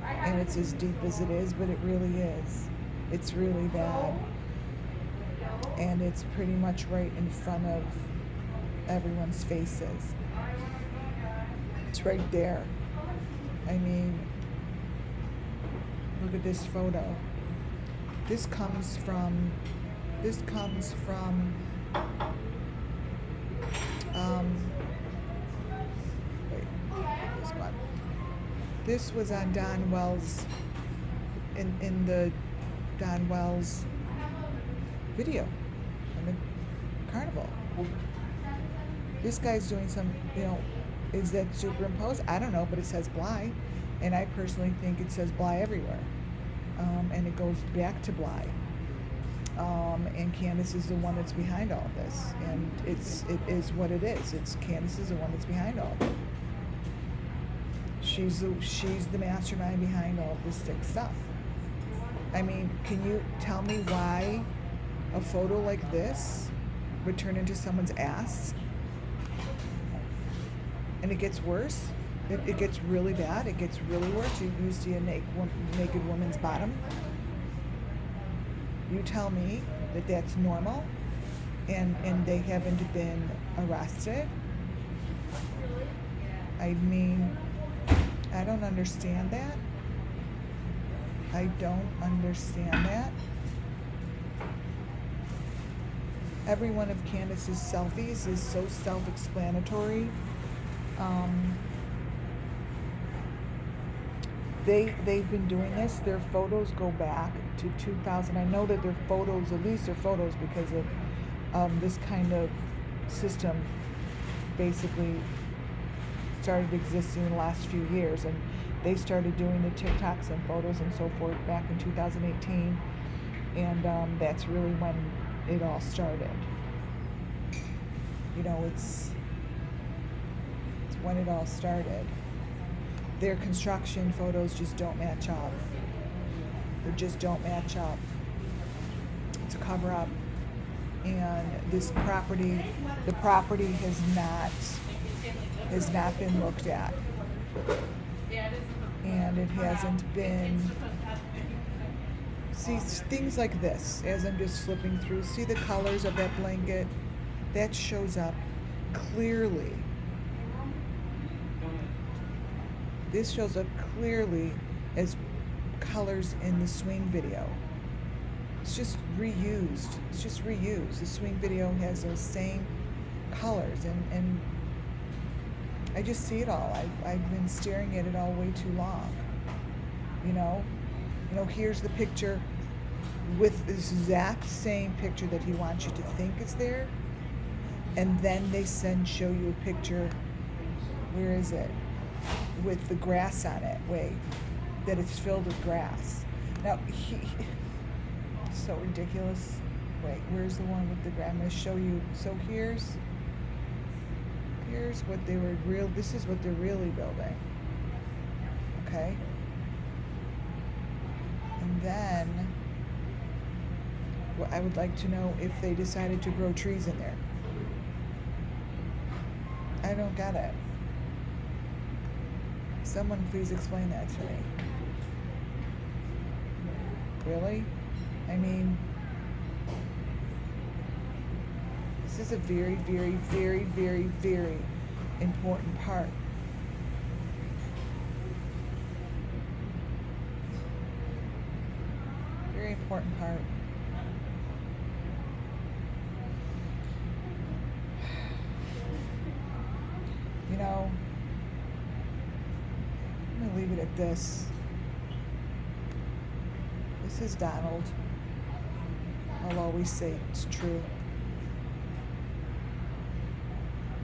and it's as deep as it is, but it really is. It's really bad. And it's pretty much right in front of everyone's faces. It's right there. I mean, look at this photo. This comes from wait, this one. This was on Don Wells, in the Don Wells video in the carnival. This guy's doing some, is that superimposed? I don't know, but it says Bly, and I personally think it says Bly everywhere, and it goes back to Bly. And Candace is the one that's behind all of this, and it is what it is. Candace is the one that's behind all of it. She's the mastermind behind all of this sick stuff. I mean, can you tell me why a photo like this would turn into someone's ass? And it gets worse. It gets really bad. It gets really worse. You see a naked woman's bottom. You tell me that that's normal, and they haven't been arrested? I mean, I don't understand that. I don't understand that. Every one of Candace's selfies is so self-explanatory. They've been doing this. Their photos go back to 2000. I know that their photos, at least their photos, because of this kind of system basically started existing in the last few years, and they started doing the TikToks and photos and so forth back in 2018, and that's really when it all started. It's when it all started. Their construction photos just don't match up. They just don't match up. It's a cover up. And this property, the property has not been looked at. And it hasn't been, see, things like this, as I'm just flipping through, see the colors of that blanket? That shows up clearly. This shows up clearly as colors in the swing video. It's just reused. It's just reused. The swing video has those same colors, and I just see it all. I've been staring at it all way too long. Here's the picture with this exact same picture that he wants you to think is there, and then they show you a picture. Where is it? With the grass on it. Wait, that it's filled with grass. Now, so ridiculous. Wait, where's the one with the grass? I'm going to show you. So here's what they were this is what they're really building. Okay? And then, I would like to know if they decided to grow trees in there. I don't get it. Someone please explain that to me. Really? I mean, this is a very, very, very, very, very important part. Very important part. I'm going to leave it at this. This is Donald. I'll always say it's true.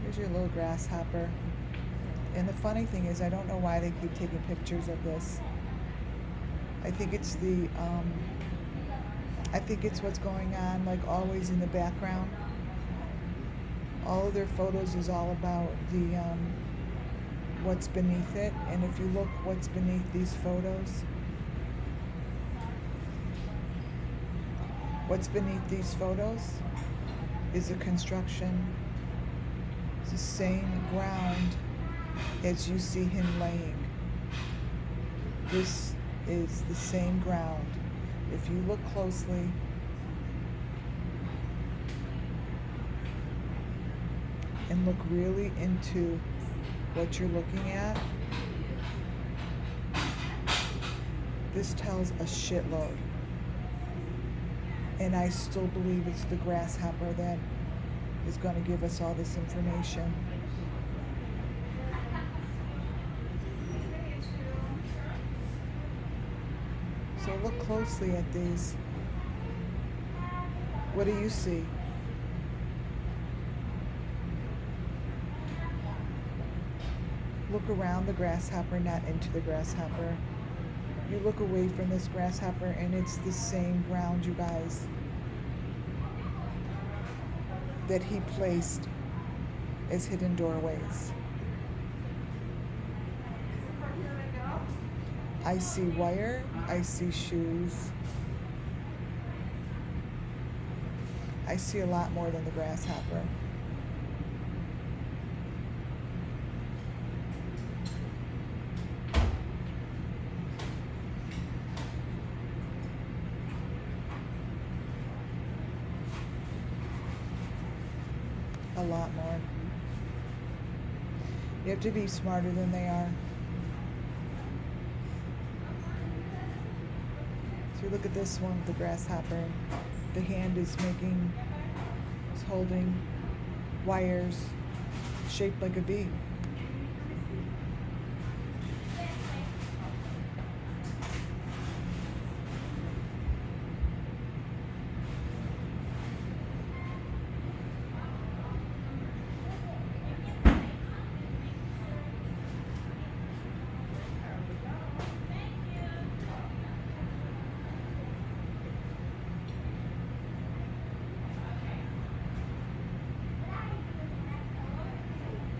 Here's your little grasshopper. And the funny thing is, I don't know why they keep taking pictures of this. I think it's what's going on, like always in the background. All of their photos is all about the what's beneath it. And if you look what's beneath these photos, what's beneath these photos is a construction. It's the same ground as you see him laying. This is the same ground. If you look closely, and look really into what you're looking at, this tells a shitload. And I still believe it's the grasshopper that is going to give us all this information. So look closely at these. What do you see? Look around the grasshopper, not into the grasshopper. You look away from this grasshopper and it's the same ground, you guys, that he placed as hidden doorways. I see wire, I see shoes. I see a lot more than the grasshopper. A lot more. You have to be smarter than they are. So look at this one with the grasshopper. The hand is holding wires shaped like a V.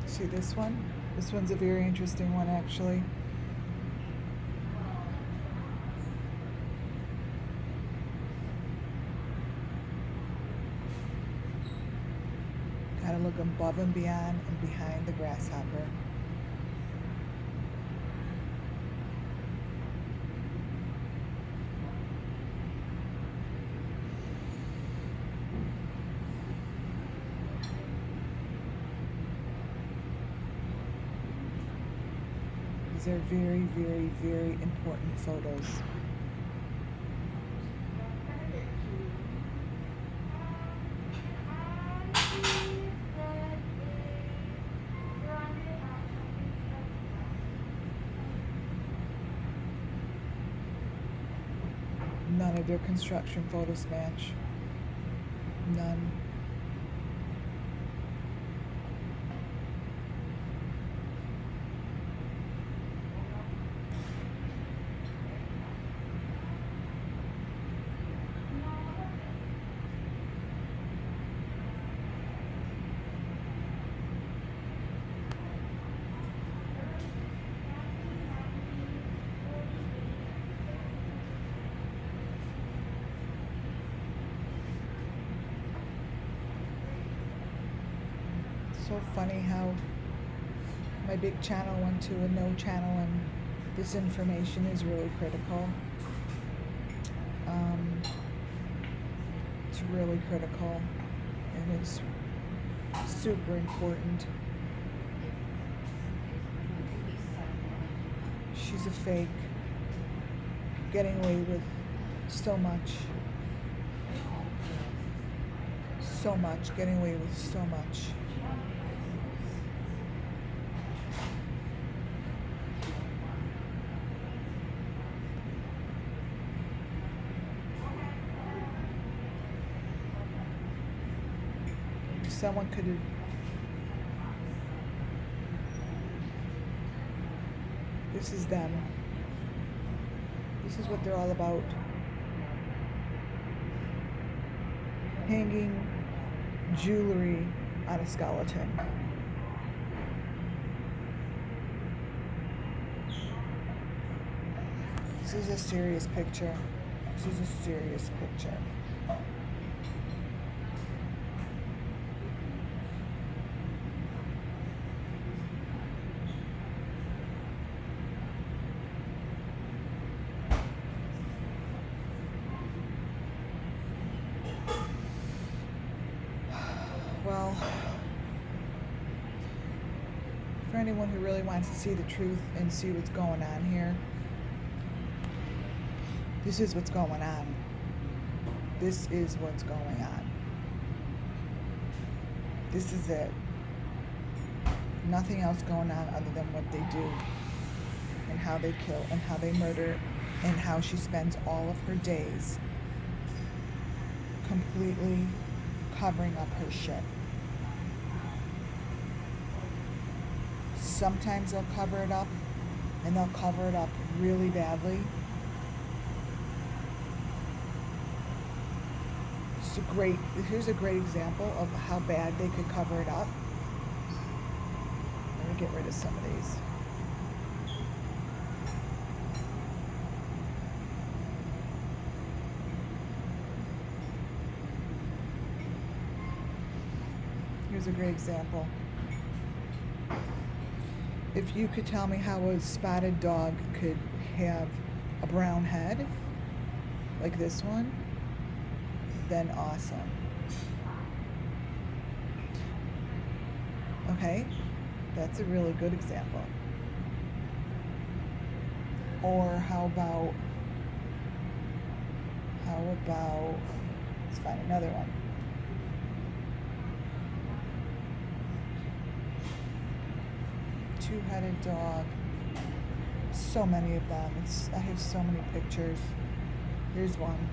See this one? This one's a very interesting one, actually. Gotta look above and beyond and behind the grasshopper. These are very, very, very important photos. None of their construction photos match. None. So funny how my big channel went to a no channel, and this information is really critical. It's really critical, and it's super important. She's a fake, getting away with so much. So much, getting away with so much. Someone could have, this is them. This is what they're all about. Hanging jewelry on a skeleton. This is a serious picture. This is a serious picture. Well, for anyone who really wants to see the truth and see what's going on here, this is what's going on. This is what's going on. This is it. Nothing else going on other than what they do, and how they kill, and how they murder, and how she spends all of her days completely covering up her shit. Sometimes they'll cover it up, and they'll cover it up really badly. Here's a great example of how bad they could cover it up. Let me get rid of some of these. Here's a great example. If you could tell me how a spotted dog could have a brown head, like this one, then awesome. Okay, that's a really good example. Or how about, let's find another one. Two-headed dog. So many of them. I have so many pictures. Here's one.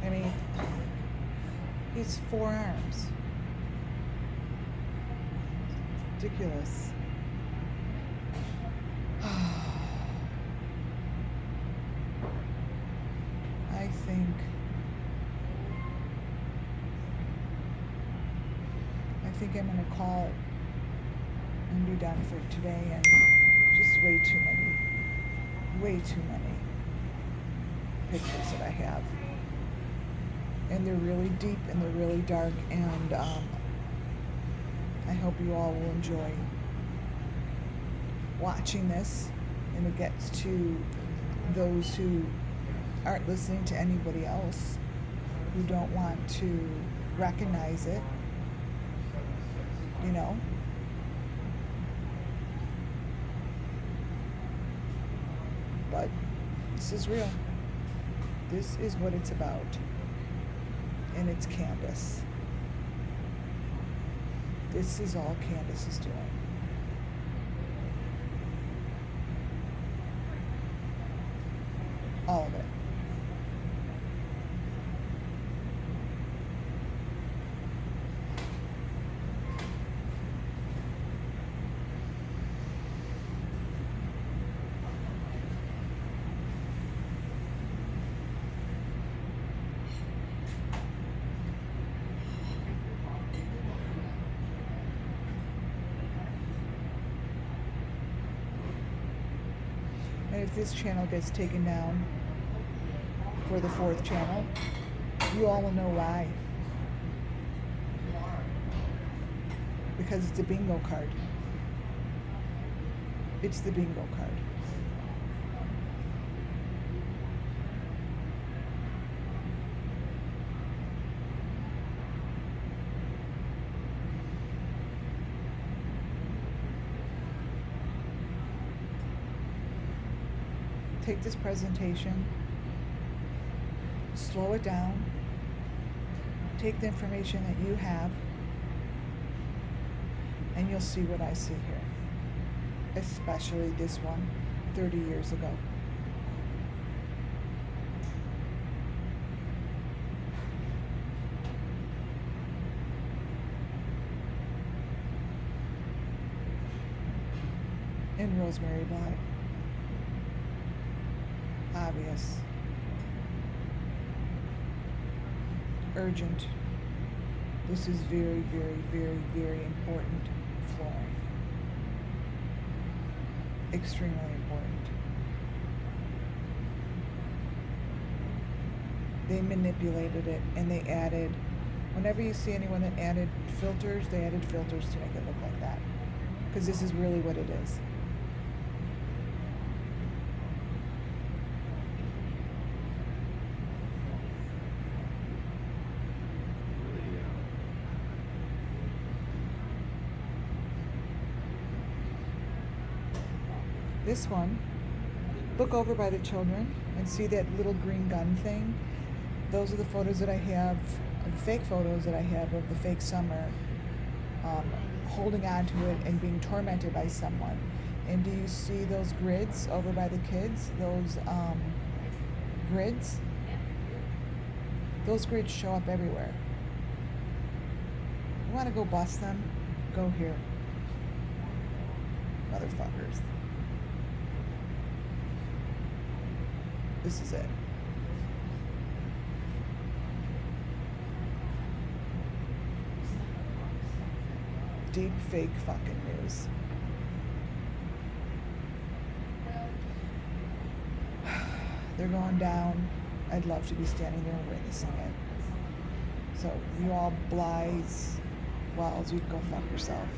I mean, he's 4 arms. Ridiculous. I think I'm going to call it and be done for today, and just way too many pictures that I have. And they're really deep and they're really dark, and I hope you all will enjoy watching this, and it gets to those who aren't listening to anybody else, who don't want to recognize it, you know. But this is real. This is what it's about. And it's Candace. This is all Candace is doing. All of it. And if this channel gets taken down for the 4th channel, you all will know why. Because it's a bingo card. It's the bingo card. Take this presentation, slow it down, take the information that you have, and you'll see what I see here. Especially this one, 30 years ago. In Rosemary Bly. Obvious. Urgent. This is very, very, very, very important flooring. Extremely important. They manipulated it, and they added, whenever you see anyone that added filters, they added filters to make it look like that. Because this is really what it is. This one, look over by the children and see that little green gun thing. Those are the photos that I have, the fake photos that I have of the fake summer, holding on to it and being tormented by someone. And do you see those grids over by the kids? Those grids? Those grids show up everywhere. You want to go bust them? Go here. Motherfuckers. This is it. Deep fake fucking news. They're going down. I'd love to be standing there and witnessing it. So you all Bly's Wells, you can go fuck yourself.